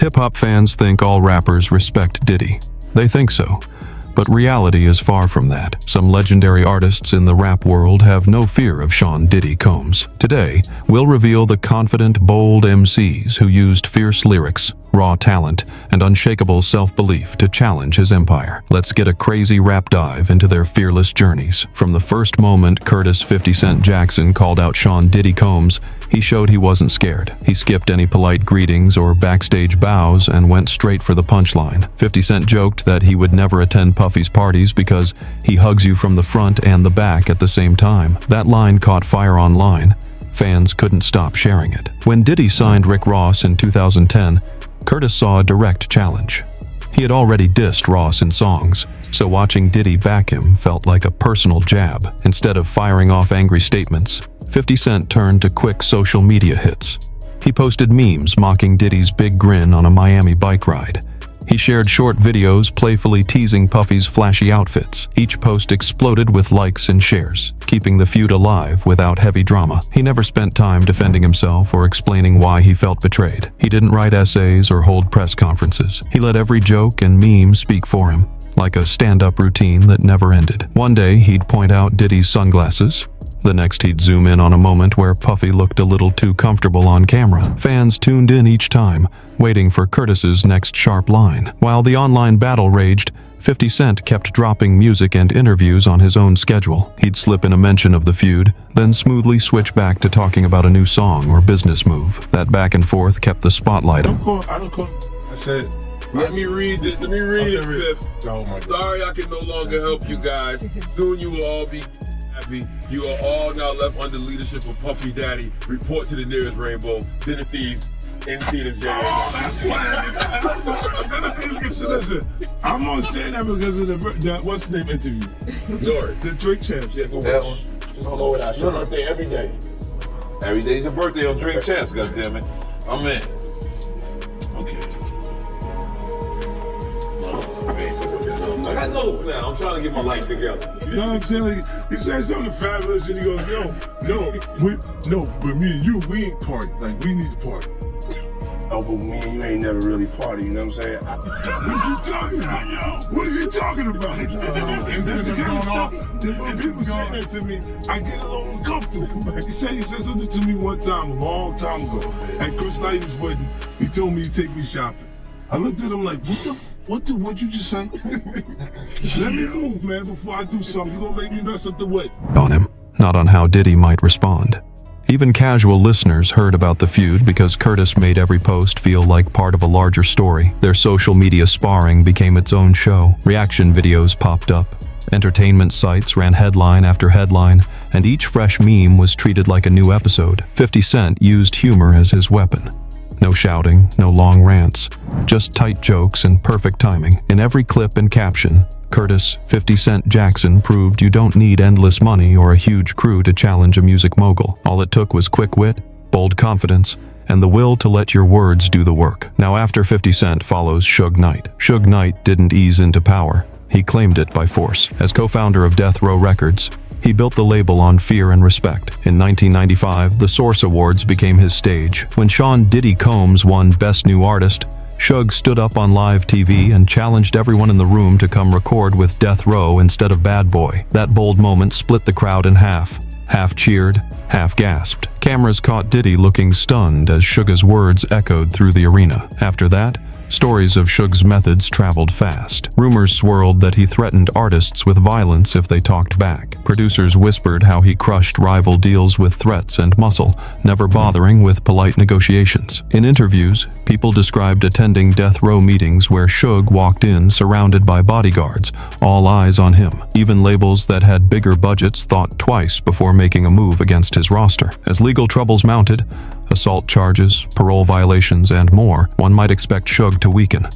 Hip-hop fans think all rappers respect Diddy. They think so. But reality is far from that. Some legendary artists in the rap world have no fear of Sean Diddy Combs. Today, we'll reveal the confident, bold MCs who used fierce lyrics, raw talent, and unshakable self-belief to challenge his empire. Let's get a crazy rap dive into their fearless journeys. From the first moment Curtis 50 Cent Jackson called out Sean Diddy Combs, he showed he wasn't scared. He skipped any polite greetings or backstage bows and went straight for the punchline. 50 Cent joked that he would never attend Puffy's parties because he hugs you from the front and the back at the same time. That line caught fire online. Fans couldn't stop sharing it. When Diddy signed Rick Ross in 2010, Curtis saw a direct challenge. He had already dissed Ross in songs, so watching Diddy back him felt like a personal jab. Instead of firing off angry statements, 50 Cent turned to quick social media hits. He posted memes mocking Diddy's big grin on a Miami bike ride. He shared short videos playfully teasing Puffy's flashy outfits. Each post exploded with likes and shares, keeping the feud alive without heavy drama. He never spent time defending himself or explaining why he felt betrayed. He didn't write essays or hold press conferences. He let every joke and meme speak for him, like a stand-up routine that never ended. One day, he'd point out Diddy's sunglasses. The next, he'd zoom in on a moment where Puffy looked a little too comfortable on camera. Fans tuned in each time, waiting for Curtis's next sharp line. While the online battle raged, 50 Cent kept dropping music and interviews on his own schedule. He'd slip in a mention of the feud, then smoothly switch back to talking about a new song or business move. That back and forth kept the spotlight on. I said, Let me read it, Fifth. Oh my God. Sorry I can no longer help you guys. Soon you will all be happy. You are all now left under the leadership of Puffy Daddy. Report to the nearest rainbow. Dinner thieves in theaters January. Listen, I'm only saying that because of the what's the name interview? The Drink Champs. Yeah, go That watch. one. Just don't know what I should. Birthday every day. Every day's a birthday on Drink Champs, goddammit. I'm in. Okay. I got notes now. I'm trying to get my life together. You know what I'm saying? Like, you said something fabulous, and he goes, but me and you, we ain't party. Like, we need to party. Oh, but me and you ain't never really party, you know what I'm saying? What are you talking about, yo? What is he talking about? And people say that to me, I get a little uncomfortable. He said something to me one time, a long time ago, at Chris Knighton's wedding. He told me to take me shopping. I looked at him like, what'd you just say? Let me move, man, before I do something. You gonna make me mess up the wedding. On him, not on how Diddy might respond. Even casual listeners heard about the feud because Curtis made every post feel like part of a larger story. Their social media sparring became its own show. Reaction videos popped up. Entertainment sites ran headline after headline, and each fresh meme was treated like a new episode. 50 Cent used humor as his weapon. No shouting, no long rants, just tight jokes and perfect timing. In every clip and caption, Curtis 50 Cent Jackson proved you don't need endless money or a huge crew to challenge a music mogul. All it took was quick wit, bold confidence, and the will to let your words do the work. Now after 50 Cent follows Suge Knight. Suge Knight didn't ease into power. He claimed it by force. As co-founder of Death Row Records, he built the label on fear and respect. In 1995, the Source Awards became his stage. When Sean Diddy Combs won Best New Artist, Suge stood up on live TV and challenged everyone in the room to come record with Death Row instead of Bad Boy. That bold moment split the crowd in half. Half cheered, half gasped. Cameras caught Diddy looking stunned as Suge's words echoed through the arena. After that, stories of Suge's methods traveled fast. Rumors swirled that he threatened artists with violence if they talked back. Producers whispered how he crushed rival deals with threats and muscle, never bothering with polite negotiations. In interviews, people described attending death row meetings where Suge walked in surrounded by bodyguards, all eyes on him. Even labels that had bigger budgets thought twice before making a move against his roster. As legal troubles mounted, assault charges, parole violations, and more, one might expect Suge to weaken.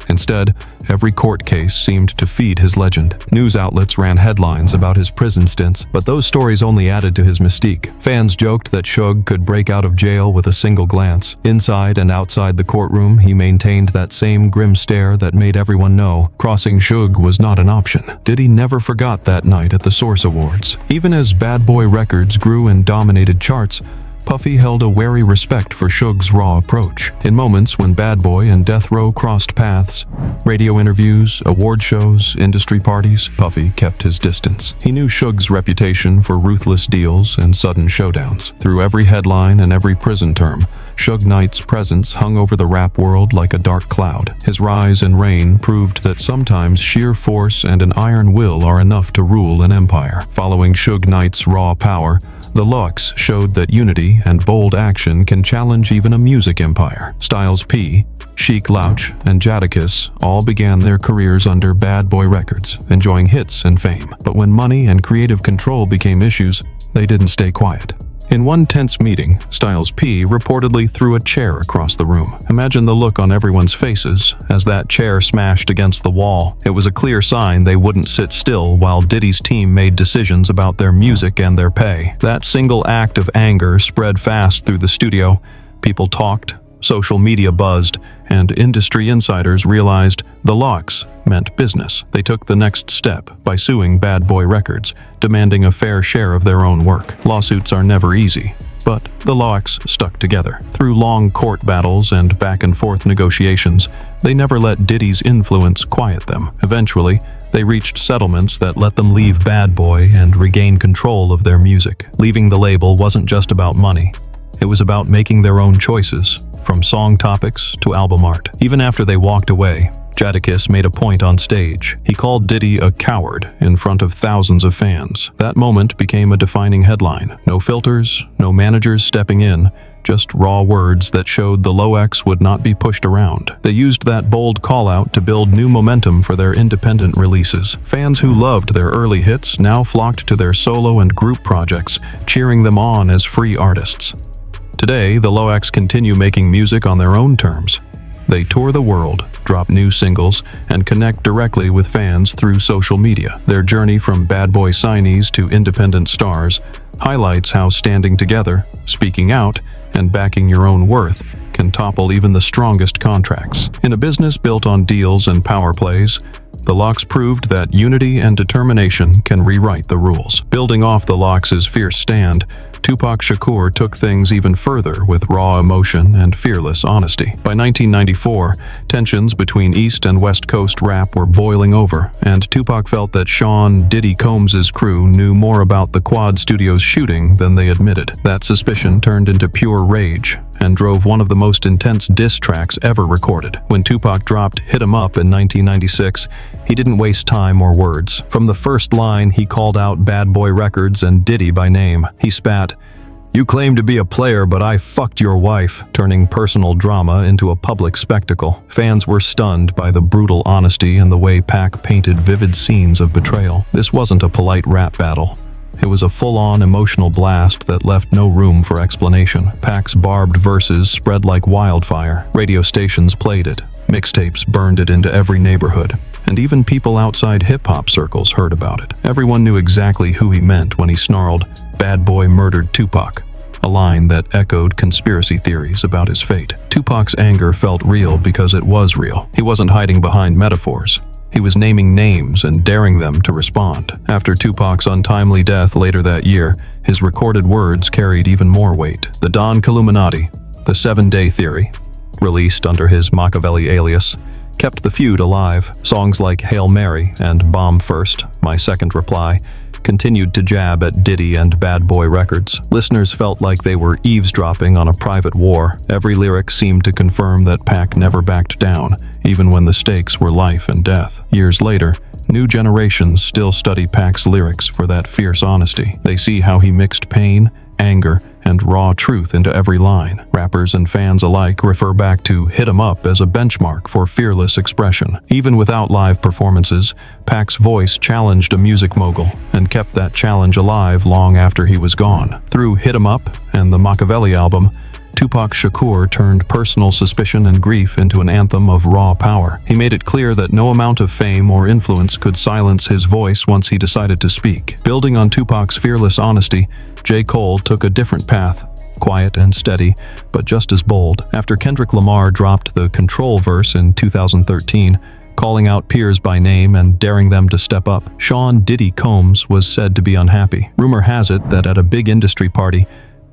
Instead, every court case seemed to feed his legend. News outlets ran headlines about his prison stints, but those stories only added to his mystique. Fans joked that Suge could break out of jail with a single glance. Inside and outside the courtroom, he maintained that same grim stare that made everyone know crossing Suge was not an option. Diddy never forgot that night at the Source Awards. Even as Bad Boy Records grew and dominated charts, Puffy held a wary respect for Suge's raw approach. In moments when Bad Boy and Death Row crossed paths, radio interviews, award shows, industry parties, Puffy kept his distance. He knew Suge's reputation for ruthless deals and sudden showdowns. Through every headline and every prison term, Suge Knight's presence hung over the rap world like a dark cloud. His rise and reign proved that sometimes sheer force and an iron will are enough to rule an empire. Following Suge Knight's raw power, the Lux showed that unity and bold action can challenge even a music empire. Styles P, Sheik Louch, and Jadakiss all began their careers under Bad Boy Records, enjoying hits and fame. But when money and creative control became issues, they didn't stay quiet. In one tense meeting, Styles P reportedly threw a chair across the room. Imagine the look on everyone's faces as that chair smashed against the wall. It was a clear sign they wouldn't sit still while Diddy's team made decisions about their music and their pay. That single act of anger spread fast through the studio. People talked, social media buzzed, and industry insiders realized the Lux meant business. They took the next step by suing Bad Boy Records, demanding a fair share of their own work. Lawsuits are never easy, but the Lux stuck together. Through long court battles and back-and-forth negotiations, they never let Diddy's influence quiet them. Eventually, they reached settlements that let them leave Bad Boy and regain control of their music. Leaving the label wasn't just about money. It was about making their own choices, from song topics to album art. Even after they walked away, Jadakiss made a point on stage. He called Diddy a coward in front of thousands of fans. That moment became a defining headline. No filters, no managers stepping in, just raw words that showed the Lox would not be pushed around. They used that bold call-out to build new momentum for their independent releases. Fans who loved their early hits now flocked to their solo and group projects, cheering them on as free artists. Today, the Lox continue making music on their own terms. They tour the world, drop new singles, and connect directly with fans through social media. Their journey from Bad Boy signees to independent stars highlights how standing together, speaking out, and backing your own worth can topple even the strongest contracts. In a business built on deals and power plays, the Lox proved that unity and determination can rewrite the rules. Building off the Lox's fierce stand, Tupac Shakur took things even further with raw emotion and fearless honesty. By 1994, tensions between East and West Coast rap were boiling over, and Tupac felt that Sean "Diddy" Combs' crew knew more about the Quad Studios shooting than they admitted. That suspicion turned into pure rage and drove one of the most intense diss tracks ever recorded. When Tupac dropped Hit 'Em Up in 1996, he didn't waste time or words. From the first line, he called out Bad Boy Records and Diddy by name. He spat, "You claim to be a player, but I fucked your wife," turning personal drama into a public spectacle. Fans were stunned by the brutal honesty and the way Pac painted vivid scenes of betrayal. This wasn't a polite rap battle. It was a full-on emotional blast that left no room for explanation. Pac's barbed verses spread like wildfire. Radio stations played it. Mixtapes burned it into every neighborhood. And even people outside hip-hop circles heard about it. Everyone knew exactly who he meant when he snarled, "Bad Boy murdered Tupac," a line that echoed conspiracy theories about his fate. Tupac's anger felt real because it was real. He wasn't hiding behind metaphors. He was naming names and daring them to respond. After Tupac's untimely death later that year, his recorded words carried even more weight. The Don Illuminati, the 7-Day Theory, released under his Machiavelli alias, kept the feud alive. Songs like Hail Mary and Bomb First, My Second Reply, continued to jab at Diddy and Bad Boy Records. Listeners felt like they were eavesdropping on a private war. Every lyric seemed to confirm that Pac never backed down, even when the stakes were life and death. Years later, new generations still study Pac's lyrics for that fierce honesty. They see how he mixed pain, anger, and raw truth into every line. Rappers and fans alike refer back to Hit 'Em Up as a benchmark for fearless expression. Even without live performances, Pac's voice challenged a music mogul and kept that challenge alive long after he was gone. Through Hit 'Em Up and the Machiavelli album, Tupac Shakur turned personal suspicion and grief into an anthem of raw power. He made it clear that no amount of fame or influence could silence his voice once he decided to speak. Building on Tupac's fearless honesty, J. Cole took a different path, quiet and steady, but just as bold. After Kendrick Lamar dropped the Control verse in 2013, calling out peers by name and daring them to step up, Sean "Diddy" Combs was said to be unhappy. Rumor has it that at a big industry party,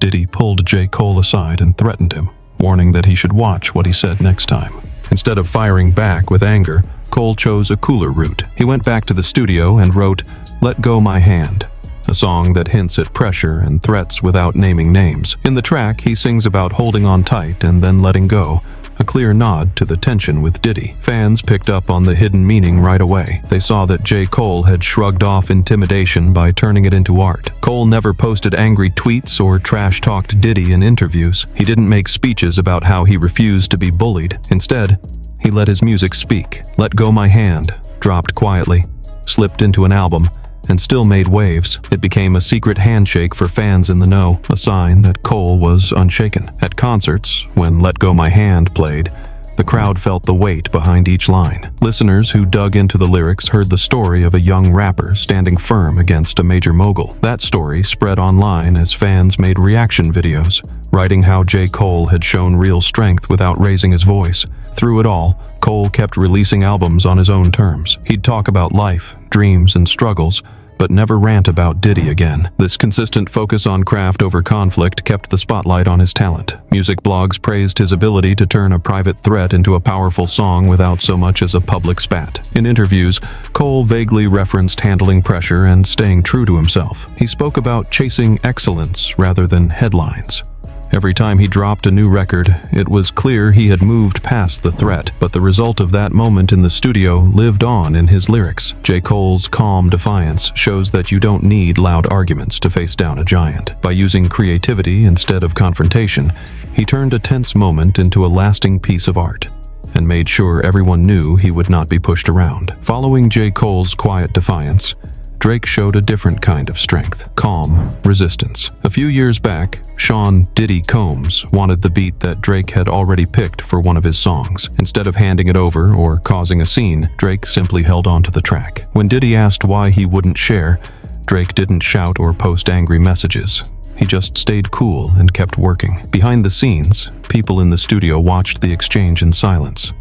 Diddy pulled J. Cole aside and threatened him, warning that he should watch what he said next time. Instead of firing back with anger, Cole chose a cooler route. He went back to the studio and wrote "Let Go My Hand," a song that hints at pressure and threats without naming names. In the track, he sings about holding on tight and then letting go, a clear nod to the tension with Diddy. Fans picked up on the hidden meaning right away. They saw that J. Cole had shrugged off intimidation by turning it into art. Cole never posted angry tweets or trash-talked Diddy in interviews. He didn't make speeches about how he refused to be bullied. Instead, he let his music speak. "Let Go My Hand" dropped quietly, slipped into an album, and still made waves. It became a secret handshake for fans in the know, a sign that Cole was unshaken. At concerts, when "Let Go My Hand" played, the crowd felt the weight behind each line. Listeners who dug into the lyrics heard the story of a young rapper standing firm against a major mogul. That story spread online as fans made reaction videos, writing how J. Cole had shown real strength without raising his voice. Through it all, Cole kept releasing albums on his own terms. He'd talk about life, dreams, and struggles, but never rant about Diddy again. This consistent focus on craft over conflict kept the spotlight on his talent. Music blogs praised his ability to turn a private threat into a powerful song without so much as a public spat. In interviews, Cole vaguely referenced handling pressure and staying true to himself. He spoke about chasing excellence rather than headlines. Every time he dropped a new record, it was clear he had moved past the threat, but the result of that moment in the studio lived on in his lyrics. J. Cole's calm defiance shows that you don't need loud arguments to face down a giant. By using creativity instead of confrontation, he turned a tense moment into a lasting piece of art, and made sure everyone knew he would not be pushed around. Following J. Cole's quiet defiance, Drake showed a different kind of strength, calm resistance. A few years back, Sean "Diddy" Combs wanted the beat that Drake had already picked for one of his songs. Instead of handing it over or causing a scene, Drake simply held on to the track. When Diddy asked why he wouldn't share, Drake didn't shout or post angry messages. He just stayed cool and kept working. Behind the scenes, people in the studio watched the exchange in silence.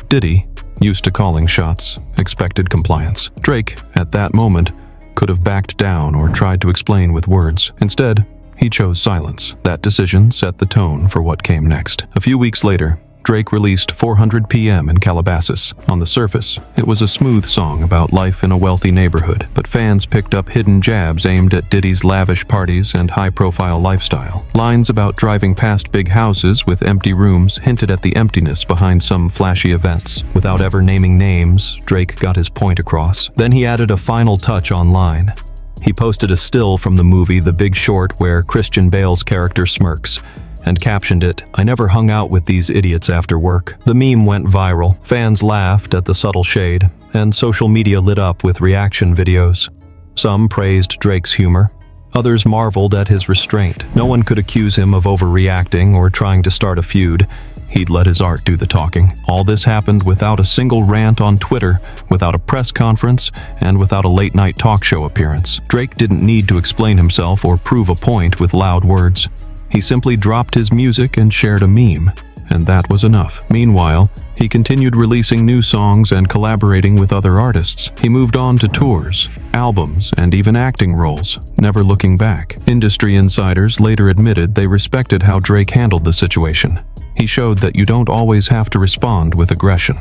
Diddy, used to calling shots, expected compliance. Drake, at that moment, could have backed down or tried to explain with words. Instead, he chose silence. That decision set the tone for what came next. A few weeks later, Drake released 400 PM in Calabasas. On the surface, it was a smooth song about life in a wealthy neighborhood, but fans picked up hidden jabs aimed at Diddy's lavish parties and high-profile lifestyle. Lines about driving past big houses with empty rooms hinted at the emptiness behind some flashy events. Without ever naming names, Drake got his point across. Then he added a final touch online. He posted a still from the movie The Big Short where Christian Bale's character smirks, and captioned it, "I never hung out with these idiots after work." The meme went viral. Fans laughed at the subtle shade, and social media lit up with reaction videos. Some praised Drake's humor. Others marveled at his restraint. No one could accuse him of overreacting or trying to start a feud. He'd let his art do the talking. All this happened without a single rant on Twitter, without a press conference, and without a late-night talk show appearance. Drake didn't need to explain himself or prove a point with loud words. He simply dropped his music and shared a meme, and that was enough. Meanwhile, he continued releasing new songs and collaborating with other artists. He moved on to tours, albums, and even acting roles, never looking back. Industry insiders later admitted they respected how Drake handled the situation. He showed that you don't always have to respond with aggression.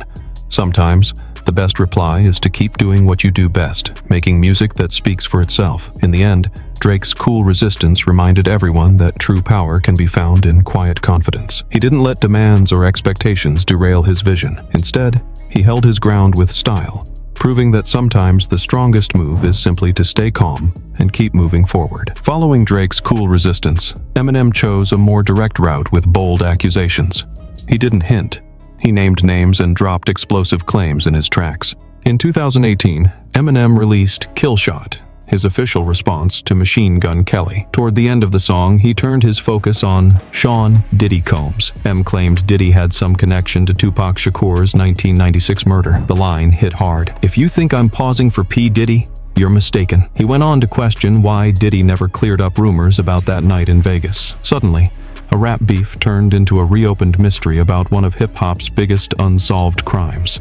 Sometimes, the best reply is to keep doing what you do best, making music that speaks for itself. In the end, Drake's cool resistance reminded everyone that true power can be found in quiet confidence. He didn't let demands or expectations derail his vision. Instead, he held his ground with style, proving that sometimes the strongest move is simply to stay calm and keep moving forward. Following Drake's cool resistance, Eminem chose a more direct route with bold accusations. He didn't hint. He named names and dropped explosive claims in his tracks. In 2018, Eminem released Kill Shot, his official response to Machine Gun Kelly. Toward the end of the song, he turned his focus on Sean "Diddy" Combs. M claimed Diddy had some connection to Tupac Shakur's 1996 murder. The line hit hard. "If you think I'm pausing for P. Diddy, you're mistaken." He went on to question why Diddy never cleared up rumors about that night in Vegas. Suddenly, a rap beef turned into a reopened mystery about one of hip-hop's biggest unsolved crimes.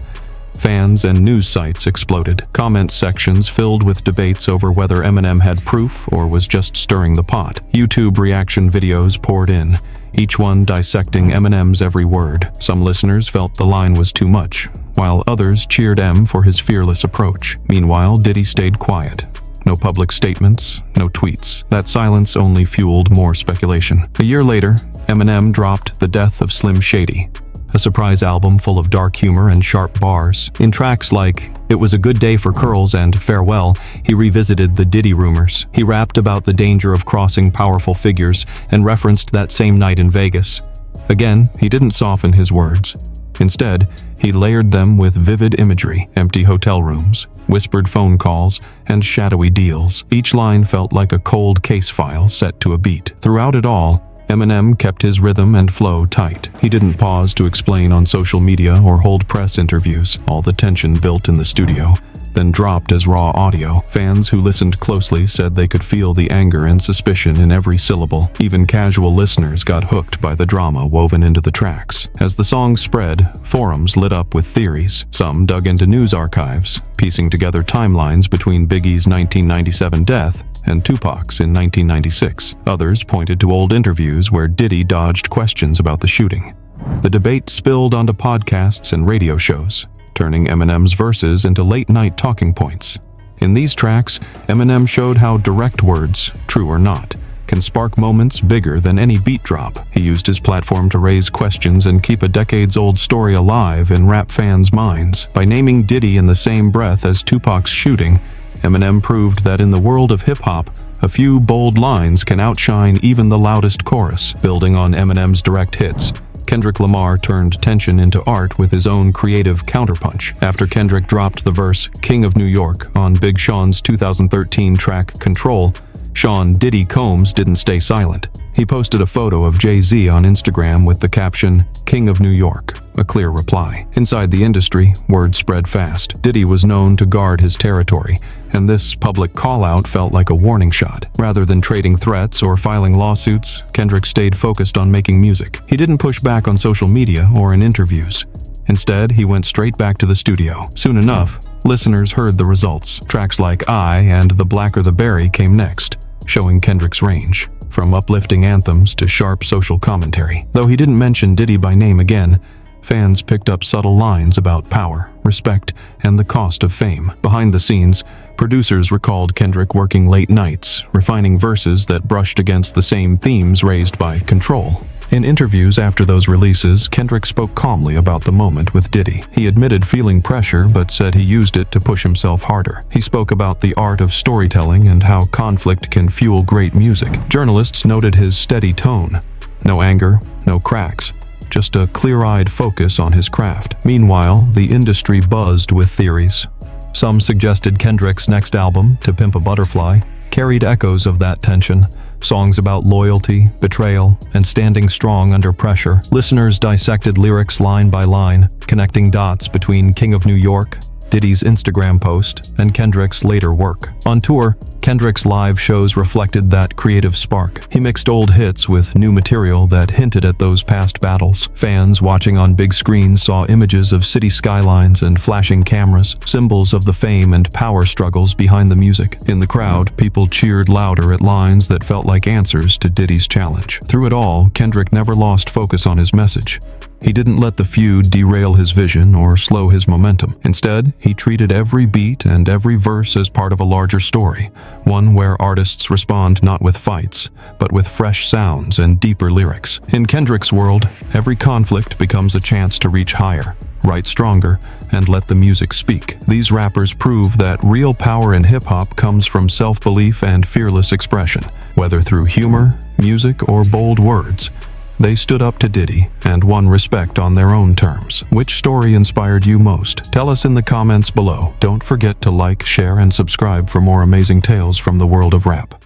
Fans and news sites exploded. Comment sections filled with debates over whether Eminem had proof or was just stirring the pot. YouTube reaction videos poured in, each one dissecting Eminem's every word. Some listeners felt the line was too much, while others cheered M for his fearless approach. Meanwhile, Diddy stayed quiet. No public statements, no tweets. That silence only fueled more speculation. A year later, Eminem dropped The Death of Slim Shady, a surprise album full of dark humor and sharp bars. In tracks like It Was a Good Day for Curls and Farewell, he revisited the Diddy rumors. He rapped about the danger of crossing powerful figures and referenced that same night in Vegas. Again, he didn't soften his words. Instead, he layered them with vivid imagery, empty hotel rooms, whispered phone calls, and shadowy deals. Each line felt like a cold case file set to a beat. Throughout it all, Eminem kept his rhythm and flow tight. He didn't pause to explain on social media or hold press interviews. All the tension built in the studio, then dropped as raw audio. Fans who listened closely said they could feel the anger and suspicion in every syllable. Even casual listeners got hooked by the drama woven into the tracks. As the song spread, forums lit up with theories. Some dug into news archives, piecing together timelines between Biggie's 1997 death and Tupac's in 1996. Others pointed to old interviews where Diddy dodged questions about the shooting. The debate spilled onto podcasts and radio shows, turning Eminem's verses into late-night talking points. In these tracks, Eminem showed how direct words, true or not, can spark moments bigger than any beat drop. He used his platform to raise questions and keep a decades-old story alive in rap fans' minds. By naming Diddy in the same breath as Tupac's shooting, Eminem proved that in the world of hip-hop, a few bold lines can outshine even the loudest chorus. Building on Eminem's direct hits, Kendrick Lamar turned tension into art with his own creative counterpunch. After Kendrick dropped the verse "King of New York" on Big Sean's 2013 track "Control," Sean "Diddy" Combs didn't stay silent. He posted a photo of Jay-Z on Instagram with the caption, "King of New York," a clear reply. Inside the industry, word spread fast. Diddy was known to guard his territory, and this public call-out felt like a warning shot. Rather than trading threats or filing lawsuits, Kendrick stayed focused on making music. He didn't push back on social media or in interviews. Instead, he went straight back to the studio. Soon enough, listeners heard the results. Tracks like "I" and "The Blacker the Berry" came next, showing Kendrick's range, from uplifting anthems to sharp social commentary. Though he didn't mention Diddy by name again, fans picked up subtle lines about power, respect, and the cost of fame. Behind the scenes, producers recalled Kendrick working late nights, refining verses that brushed against the same themes raised by Control. In interviews after those releases, Kendrick spoke calmly about the moment with Diddy. He admitted feeling pressure, but said he used it to push himself harder. He spoke about the art of storytelling and how conflict can fuel great music. Journalists noted his steady tone. No anger, no cracks, just a clear-eyed focus on his craft. Meanwhile, the industry buzzed with theories. Some suggested Kendrick's next album, To Pimp a Butterfly, carried echoes of that tension. Songs about loyalty, betrayal, and standing strong under pressure. Listeners dissected lyrics line by line, connecting dots between King of New York, Diddy's Instagram post, and Kendrick's later work. On tour, Kendrick's live shows reflected that creative spark. He mixed old hits with new material that hinted at those past battles. Fans watching on big screens saw images of city skylines and flashing cameras, symbols of the fame and power struggles behind the music. In the crowd, people cheered louder at lines that felt like answers to Diddy's challenge. Through it all, Kendrick never lost focus on his message. He didn't let the feud derail his vision or slow his momentum. Instead, he treated every beat and every verse as part of a larger story, one where artists respond not with fights, but with fresh sounds and deeper lyrics. In Kendrick's world, every conflict becomes a chance to reach higher, write stronger, and let the music speak. These rappers prove that real power in hip-hop comes from self-belief and fearless expression. Whether through humor, music, or bold words, they stood up to Diddy and won respect on their own terms. Which story inspired you most? Tell us in the comments below. Don't forget to like, share, and subscribe for more amazing tales from the world of rap.